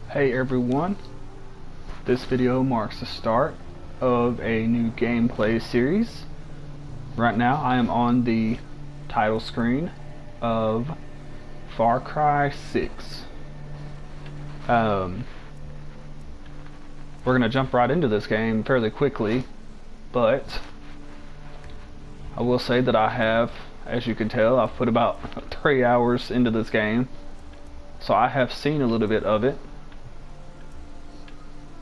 Hey everyone, this video marks the start of a new gameplay series. Right now I am on the title screen of Far Cry 6. We're gonna jump right into this game fairly quickly, but I will say that I have, as you can tell, I've put about 3 hours into this game, so I have seen a little bit of it.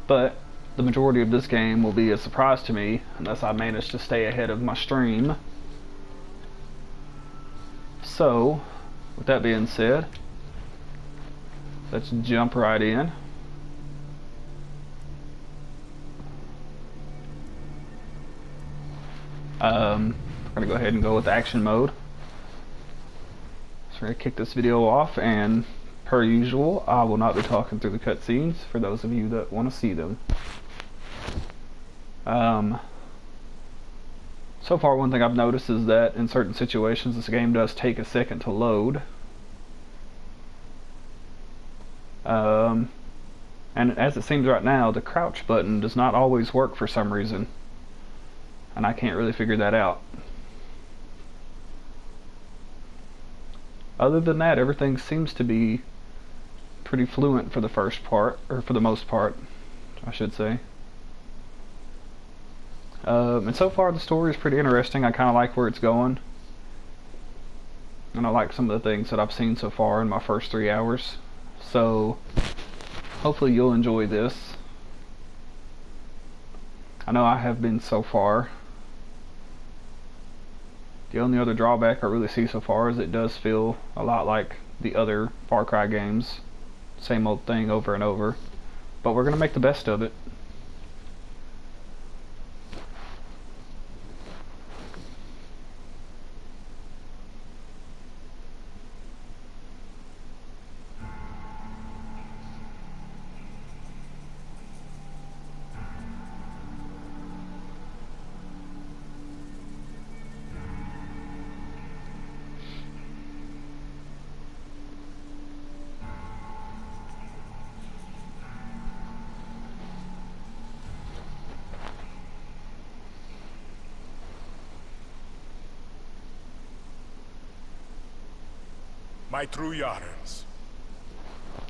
But the majority of this game will be a surprise to me unless I manage to stay ahead of my stream. So, with that being said, let's jump right in. We're gonna go ahead and go with action mode. So we're gonna kick this video off, and per usual, I will not be talking through the cutscenes for those of you that want to see them. So far, one thing I've noticed is that in certain situations, this game does take a second to load. And as it seems right now, the crouch button does not always work for some reason. And I can't really figure that out. Other than that, everything seems to be pretty fluent for the first part, or for the most part, I should say. And so far the story is pretty interesting. I kind of like where it's going. And I like some of the things that I've seen so far in my first 3 hours. So, hopefully you'll enjoy this. I know I have been so far. The only other drawback I really see so far is it does feel a lot like the other Far Cry games. Same old thing over and over. But we're going to make the best of it. My true Yarans,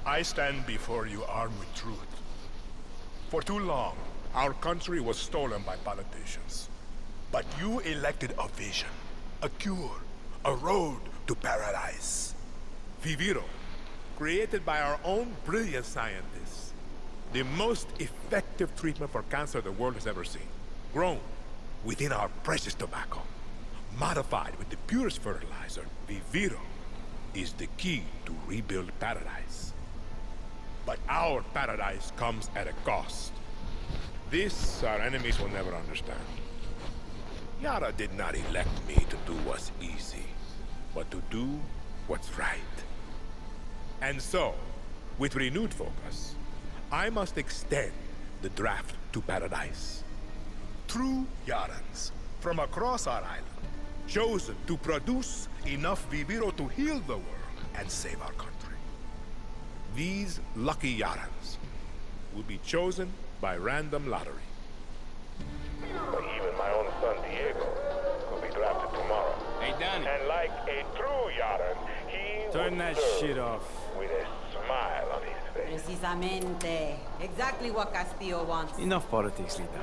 I stand before you armed with truth. For too long, our country was stolen by politicians. But you elected a vision, a cure, a road to paradise. Viviro, created by our own brilliant scientists. The most effective treatment for cancer the world has ever seen. Grown within our precious tobacco. Modified with the purest fertilizer, Viviro is the key to rebuild paradise. But our paradise comes at a cost. This our enemies will never understand. Yara did not elect me to do what's easy, but to do what's right. And so, with renewed focus, I must extend the draft to paradise. True Yarans from across our island, chosen to produce enough Viviro to heal the world and save our country. These lucky Yarans will be chosen by random lottery. Even my own son Diego could be drafted tomorrow. Hey, Danny. And like a true Yaran, he Turn would that serve shit off. with a smile on his face. Precisamente. Exactly what Castillo wants. Enough politics, Lita.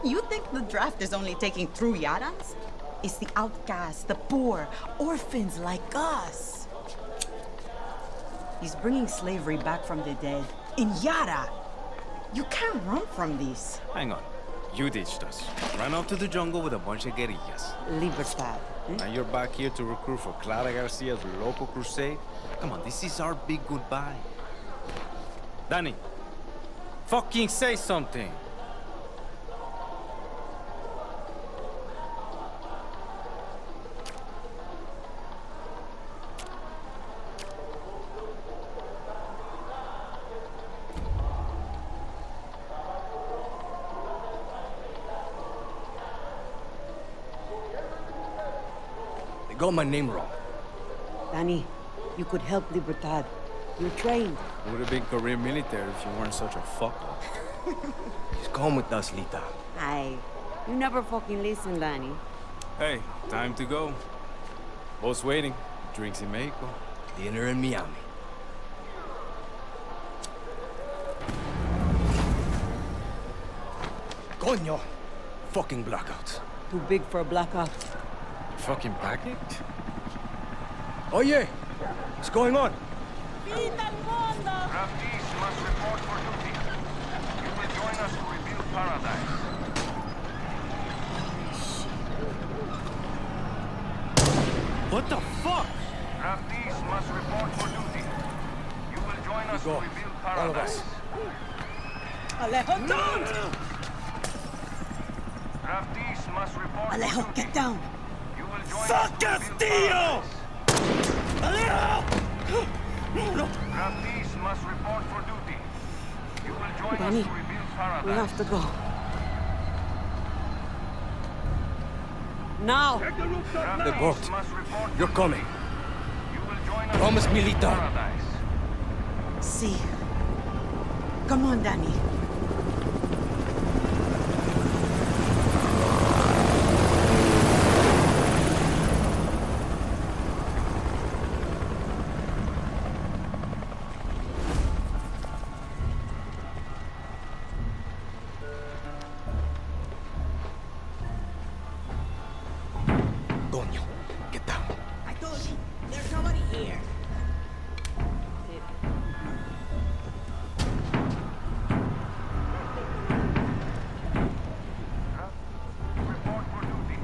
You think the draft is only taking true Yarans? It's the outcasts, the poor, orphans like us. He's bringing slavery back from the dead. In Yara! You can't run from this. Hang on. You ditched us. Ran off to the jungle with a bunch of guerrillas. Libertad. Now you're back here to recruit for Clara Garcia's local crusade? Come on, this is our big goodbye. Danny, fucking say something. They got my name wrong. Danny, you could help Libertad. You're trained. You would have been career military if you weren't such a fuck up. Just come with us, Lita. Aye. You never fucking listen, Danny. Hey, time to go. Boss waiting. Drinks in Mexico. Dinner in Miami. Coño! Fucking blackouts. Too big for a blackout. Fucking package? Oye! What's going on? Draftees must report for duty. You will join us to rebuild paradise. What the fuck? Draftees must report for duty. You will join us to Go. rebuild All of paradise. us. Alejo, don't! Draftees must report Alejo, for duty. get down! You will join Fuck us to rebuild Castillo! paradise. Alejo! No. Draftees must report for duty. You will join Danny, us to rebuild paradise. We have to go. Now! The boat. Must report for You're coming. duty. You will join us Promise to me, rebuild Lita. paradise. See. Come on, Danny. Coño, get down. I told you, there's nobody here. Report for duty.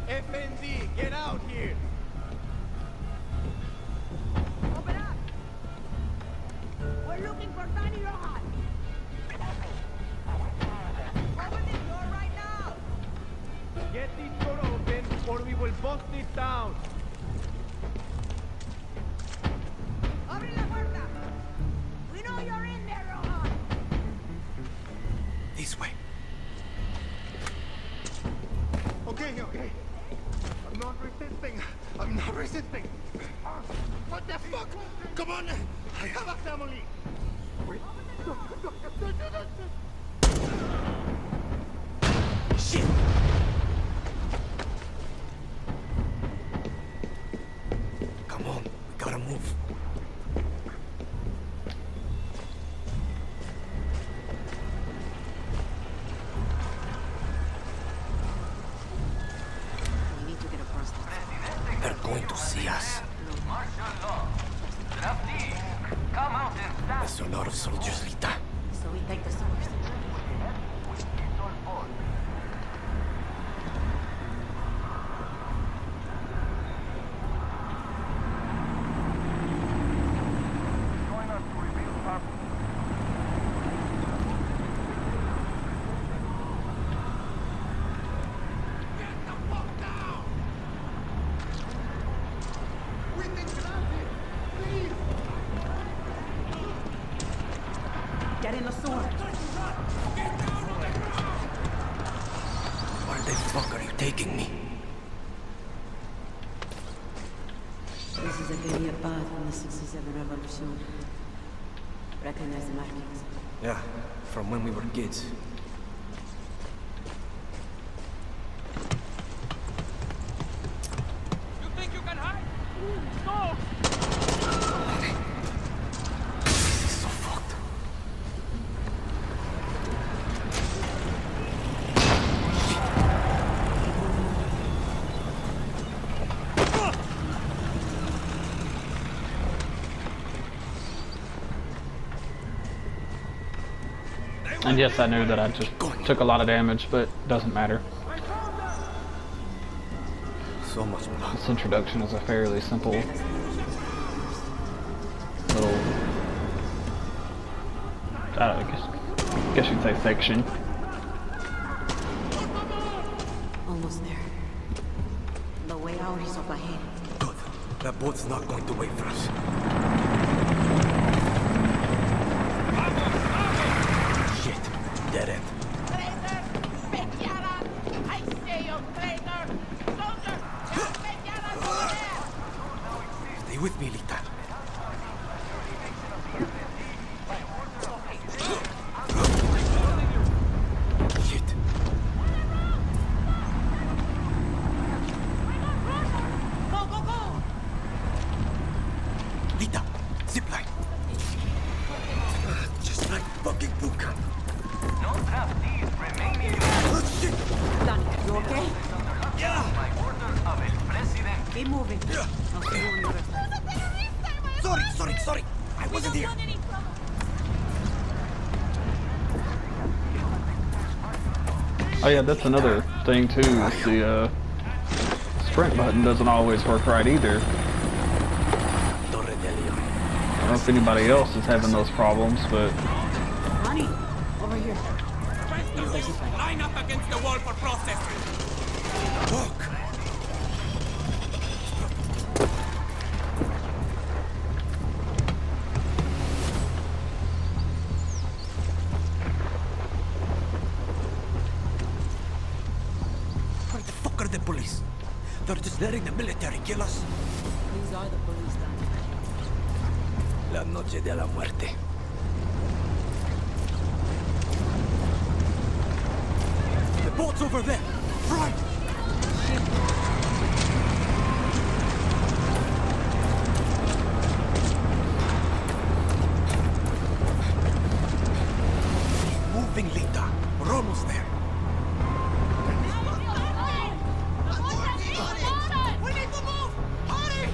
FND, get out here! Open up! We're looking for Danny Rojas! Open this door right now! Get this door open or we will bust it down! Abre la puerta! We know you're in there, Rojas! This way. Okay, okay. I'm not resisting. I'm not resisting. What the fuck? Come on. I have a family. Wait. Shit! Come on, we gotta move. We need to get across this. They're going to see us. There's a lot of soldiers, Lita. So we take the sewers. Join us to rebuild paradise. Get in the sewer. Where the fuck are you taking me? This is a guerrilla path from the 67 Revolution. Recognize the markings. Yeah, from when we were kids. This is so fucked. And yes, I knew that I just took a lot of damage, but it doesn't matter. So much blood. This introduction is a fairly simple little, I guess you'd say section. Almost there. The way out is up ahead. Good. That boat's not going to wait for us. Oh yeah, that's another thing too, is the sprint button doesn't always work right either. I don't know if anybody else is having those problems, but... Ronnie, over here. Line up against the wall for processing. Look! Why the fuck are the police? They're just letting the military kill us. These are the police, Danny. La noche de la muerte. The boat's over there! Run! Moving, Lita. We're almost there. We need to move! Hurry!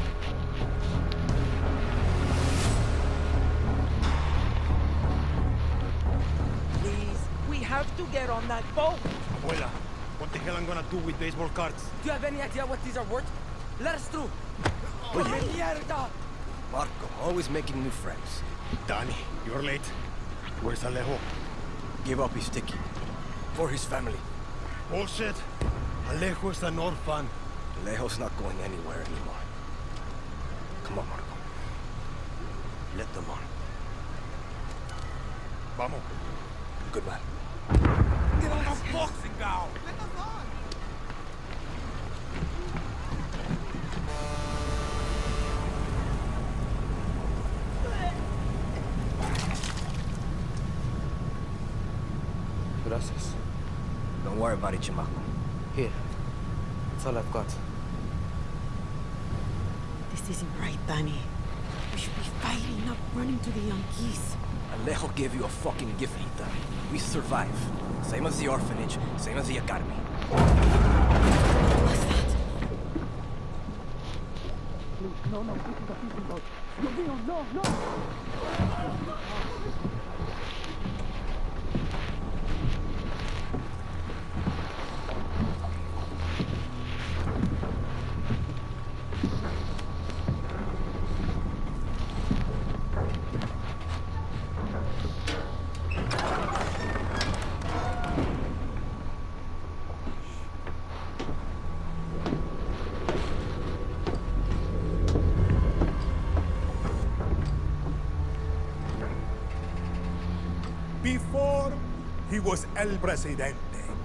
Please, we have to get on that boat. Abuela, what the hell I'm gonna do with baseball cards? Do you have any idea what these are worth? Let us through. Por mierda! Marco, always making new friends. Danny, you're late. Where's Alejo? Give up his ticket. For his family. Bullshit. Alejo is an orphan. Alejo's not going anywhere anymore. Come on, Marco. Let them on. Vamos. Good man. Get on a boxing gown! Gracias. Don't worry about it, chamaco. Here. That's all I've got. This isn't right, Danny. We should be fighting, not running to the Yankees. Alejo gave you a fucking gift, Lita. We survive. Same as the orphanage, same as the academy. What's that? Before he was El Presidente,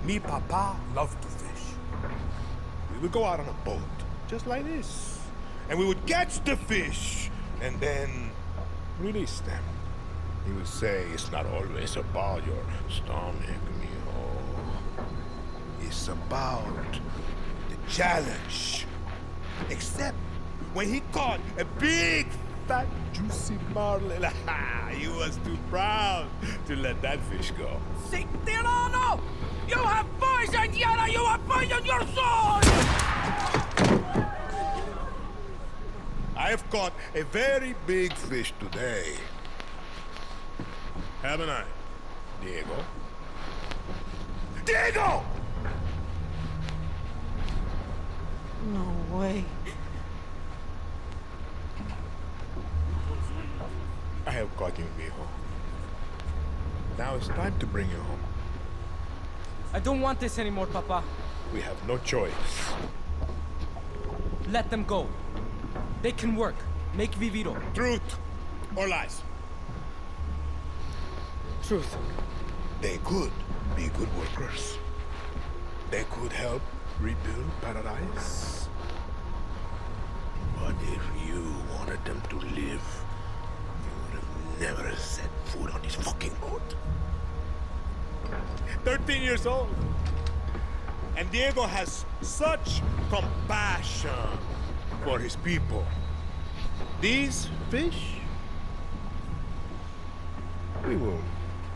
mi papa loved to fish. We would go out on a boat, just like this. And we would catch the fish, and then release them. He would say, it's not always about your stomach, mijo. It's about the challenge. Except when he caught a big, fat, juicy marlin, he was too proud to let that fish go. Sic tirano! You have poisoned Yara! You have poisoned your soul! I have caught a very big fish today. Haven't I, Diego? Diego! No way. I have caught you, mijo. Now it's time to bring you home. I don't want this anymore, Papa. We have no choice. Let them go. They can work. Make Viviro. Truth or lies? Truth. They could be good workers. They could help rebuild paradise. But if you wanted them to live, you would have never set foot on this fucking boat. 13 years old. And Diego has such compassion for his people. These fish, we will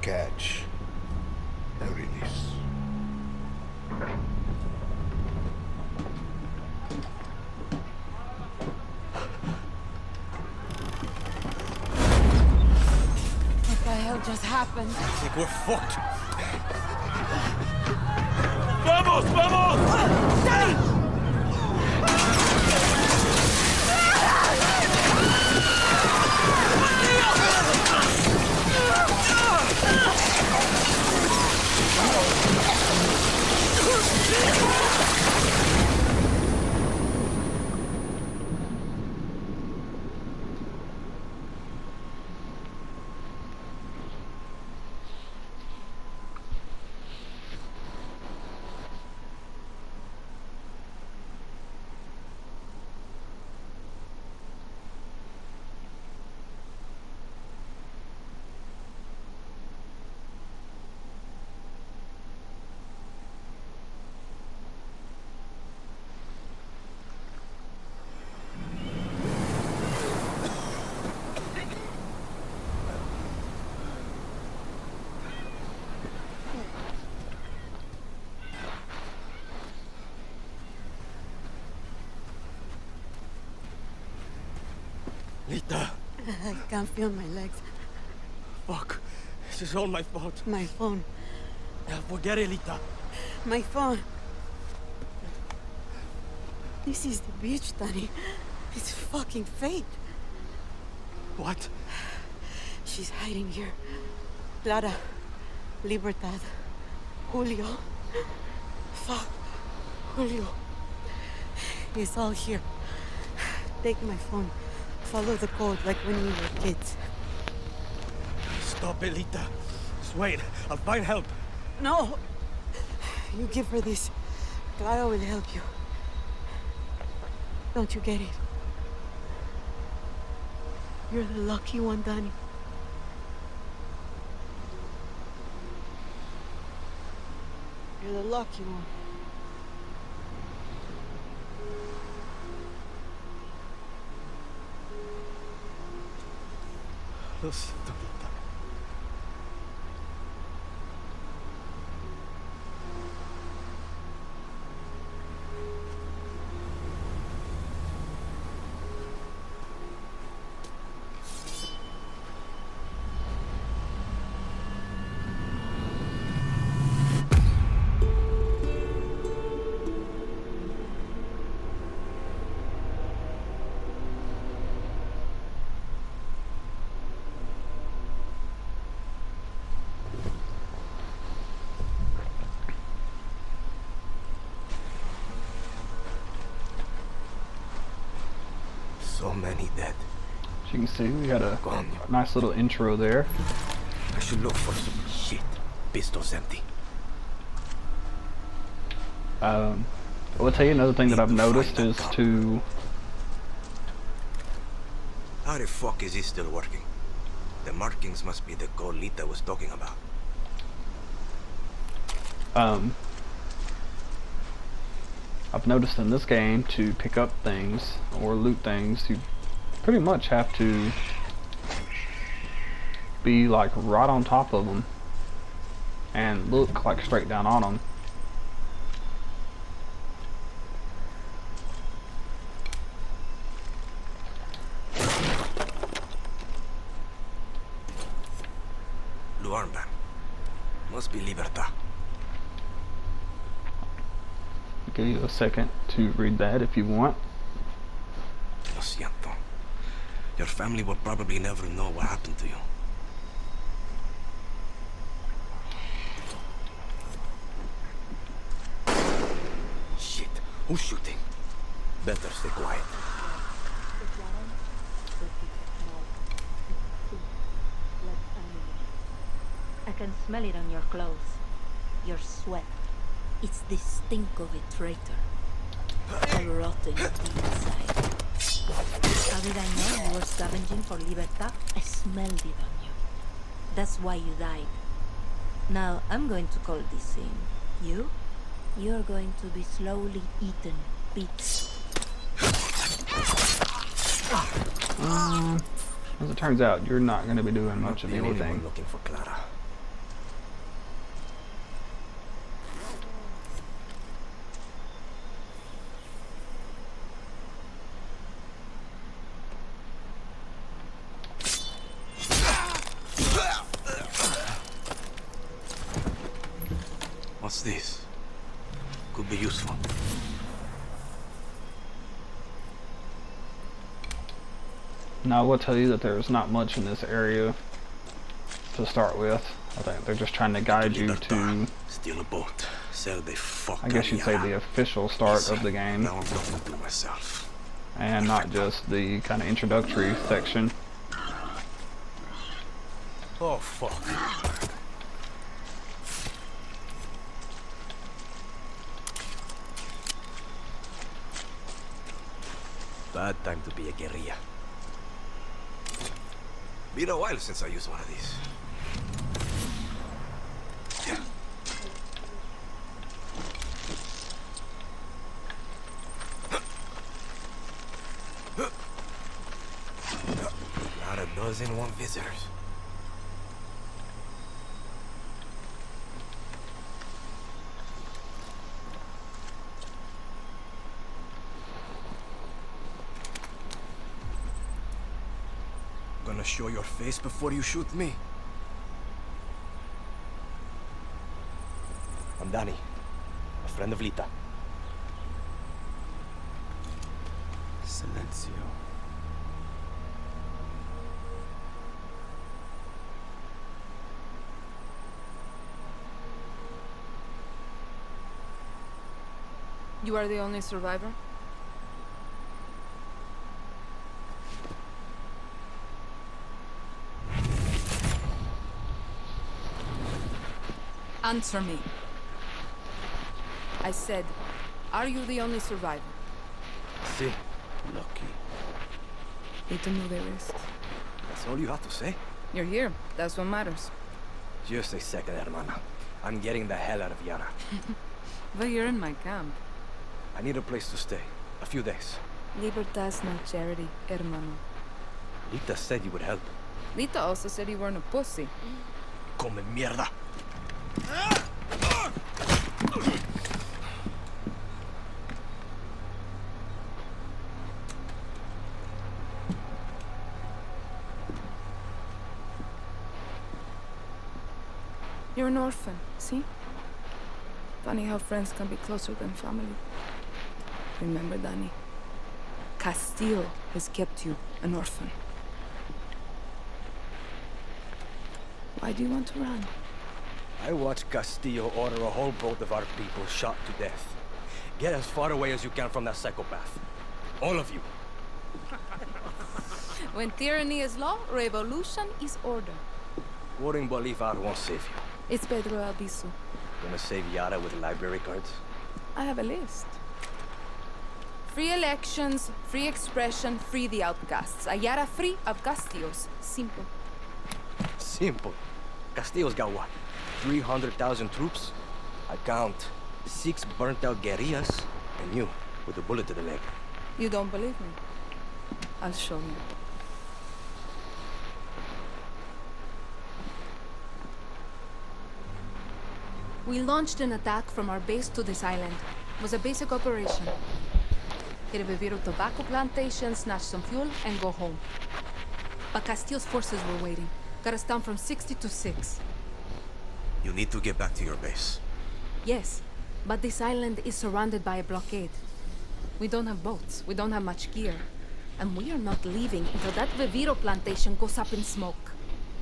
catch and release. just happened? I think we're fucked. ¡Vamos, vamos! Lita, I can't feel my legs. fuck. This is all my fault. My phone. Forget it, Lita. My phone. This is the beach, Danny. It's fucking fate. What? She's hiding here. Clara, Libertad, Julio. Fuck, Julio. It's all here. Take my phone. Follow the code like when we were kids. Stop it, Lita. Just wait. I'll find help. No! You give her this. Clara will help you. Don't you get it? You're the lucky one, Danny. You're the lucky one. Lo siento, Lita. So many dead. As you can see, we got a Gone. nice little intro there. I should look for some shit. Pistol's empty. I will tell you another thing that I've noticed is to How the fuck is this still working? The markings must be the gold Lita was talking about. I've noticed in this game to pick up things or loot things, you pretty much have to be like right on top of them and look like straight down on them. Blue armband. Must be Libertad. Give you a second to read that if you want. Lo siento. Your family will probably never know what happened to you. Shit. Who's shooting? Better stay quiet. I can smell it on your clothes. Your sweat. It's the stink of a traitor. All rotten on the inside. How did I know you were scavenging for Libertad? I smelled it on you. That's why you died. Now, I'm going to call this in. You're going to be slowly eaten, bits. As it turns out, you're not going to be doing much of The only anything. one looking for Clara. this? Could be useful. Now I will tell you that there's not much in this area to start with. I think they're just trying to guide you to, steal a boat. Sell the fuck. I guess you'd say, the official start of the game. Now I'm talking to myself. And not just the kind of introductory section. Oh fuck. Bad time to be a guerrilla. Been a while since I used one of these. Not a dozen want visitors. Gonna show your face before you shoot me? I'm Danny, a friend of Lita. Silencio. You are the only survivor? Answer me. I said, are you the only survivor? Si. Lucky. Need to know the risks. That's all you have to say? You're here. That's what matters. Just a second, hermana. I'm getting the hell out of Yara. But you're in my camp. I need a place to stay. A few days. Libertas no charity, hermano. Lita said you would help. Lita also said you weren't a pussy. Come mierda. You're an orphan, see? Funny how friends can be closer than family. Remember, Danny, Castillo has kept you an orphan. Why do you want to run? I watched Castillo order a whole boat of our people shot to death. Get as far away as you can from that psychopath. All of you. When tyranny is law, revolution is order. Warring Bolivar won't save you. It's Pedro Albizu. Gonna save Yara with library cards? I have a list. Free elections, free expression, free the outcasts. A Yara free of Castillos. Simple. Simple. Castillo's got what? 300,000 troops? I count 6 burnt-out guerrillas, and you, with a bullet to the leg. You don't believe me? I'll show you. We launched an attack from our base to this island. It was a basic operation. Hit a Viviro tobacco plantation, snatch some fuel, and go home. But Castillo's forces were waiting. Got us down from 60 to 6. You need to get back to your base. Yes, but this island is surrounded by a blockade. We don't have boats, we don't have much gear. And we are not leaving until that Viviro plantation goes up in smoke.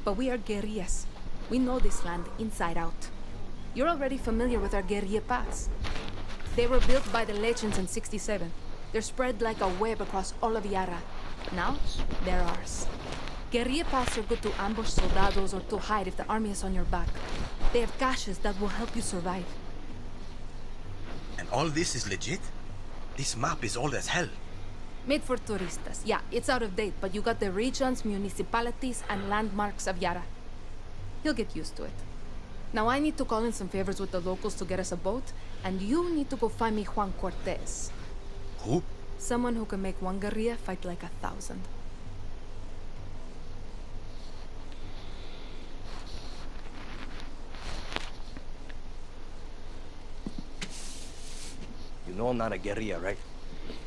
But we are guerrillas. We know this land inside out. You're already familiar with our guerrilla paths. They were built by the legends in '67. They're spread like a web across all of Yara. Now, they're ours. Guerrilla paths are good to ambush soldados or to hide if the army is on your back. They have caches that will help you survive. And all this is legit? This map is old as hell. Made for turistas. Yeah, it's out of date, but you got the regions, municipalities, and landmarks of Yara. You'll get used to it. Now I need to call in some favors with the locals to get us a boat, and you need to go find me Juan Cortez. Who? Someone who can make one guerrilla fight like 1,000. You know I'm not a guerrilla, right?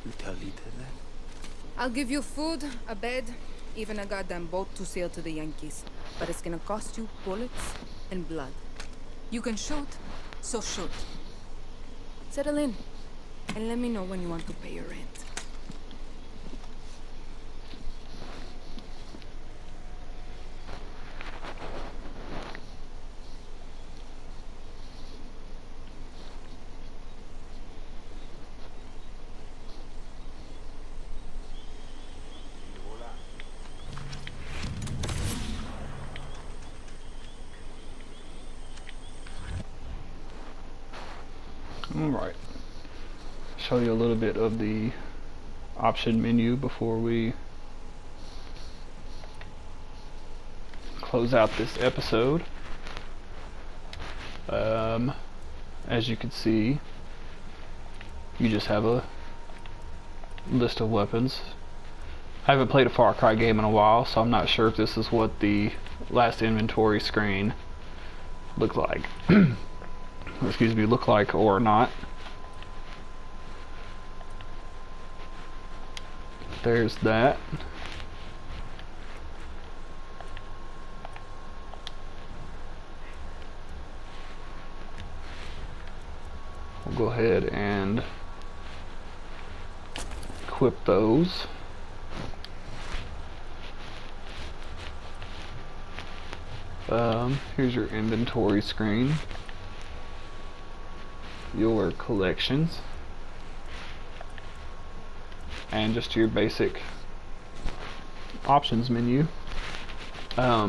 You tell Lita that? I'll give you food, a bed, even a goddamn boat to sail to the Yankees. But it's gonna cost you bullets and blood. You can shoot, So shoot. Settle in, and let me know when you want to pay your rent. Alright, show you a little bit of the option menu before we close out this episode. As you can see, you just have a list of weapons. I haven't played a Far Cry game in a while, so I'm not sure if this is what the last inventory screen looked like. Excuse me, look like or not. There's that. We'll go ahead and equip those. Here's your inventory screen. Your collections, and just your basic options menu. A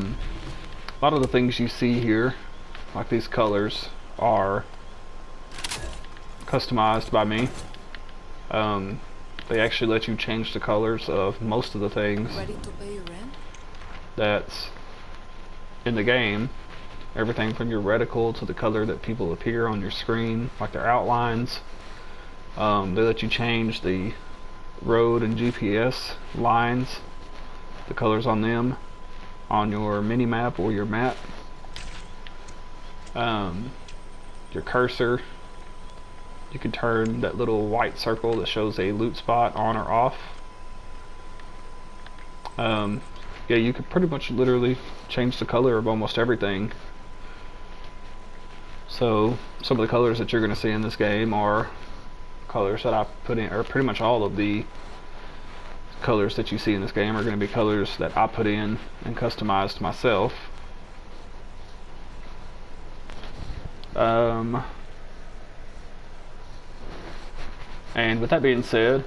lot of the things you see here, like these colors, are customized by me. They actually let you change the colors of most of the things Ready to pay your rent? that's in the game. Everything from your reticle to the color that people appear on your screen, like their outlines. They let you change the road and GPS lines, the colors on them, on your mini map or your map. Your cursor, you can turn that little white circle that shows a loot spot on or off. Yeah, you can pretty much literally change the color of almost everything. So some of the colors that you're going to see in this game are colors that I put in, or pretty much all of the colors that you see in this game are going to be colors that I put in and customized myself. And with that being said,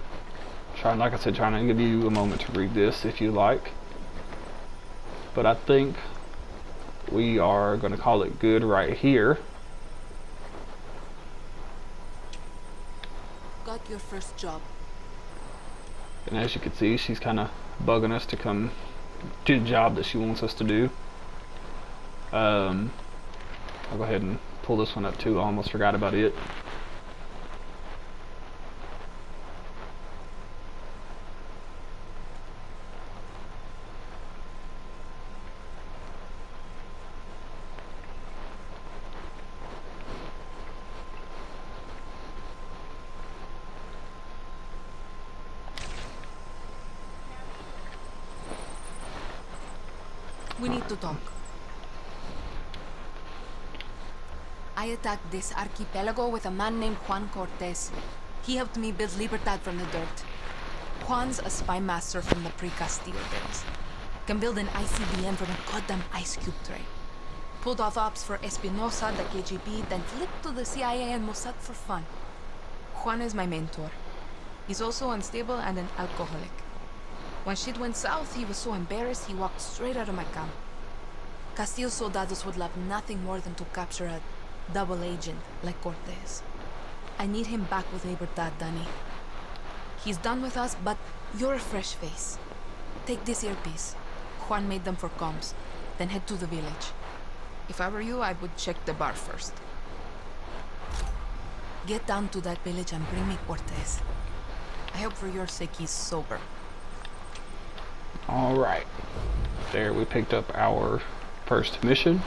like I said, trying to give you a moment to read this if you like. But I think we are going to call it good right here. Got your first job. And as you can see, she's kind of bugging us to come do the job that she wants us to do. I'll go ahead and pull this one up too. I almost forgot about it. We need to talk. I attacked this archipelago with a man named Juan Cortez. He helped me build Libertad from the dirt. Juan's a spy master from the pre-Castillo days. Can build an ICBM from a goddamn ice cube tray. Pulled off ops for Espinosa, the KGB, then flipped to the CIA and Mossad for fun. Juan is my mentor. He's also unstable and an alcoholic. When shit went south, he was so embarrassed he walked straight out of my camp. Castillo's soldados would love nothing more than to capture a double agent like Cortez. I need him back with Libertad, Danny. He's done with us, but you're a fresh face. Take this earpiece. Juan made them for comms. Then head to the village. If I were you, I would check the bar first. Get down to that village and bring me Cortez. I hope for your sake he's sober. Alright, there we picked up our first mission.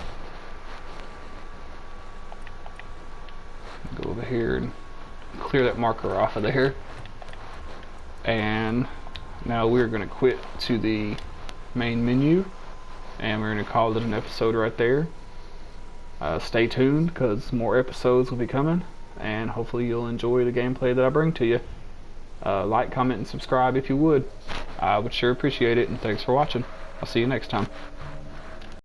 Go over here and clear that marker off of there. And now we're going to quit to the main menu, and we're going to call it an episode right there. Stay tuned, because more episodes will be coming, and hopefully you'll enjoy the gameplay that I bring to you. Like, comment, and subscribe if you would. I would sure appreciate it, and thanks for watching. I'll see you next time.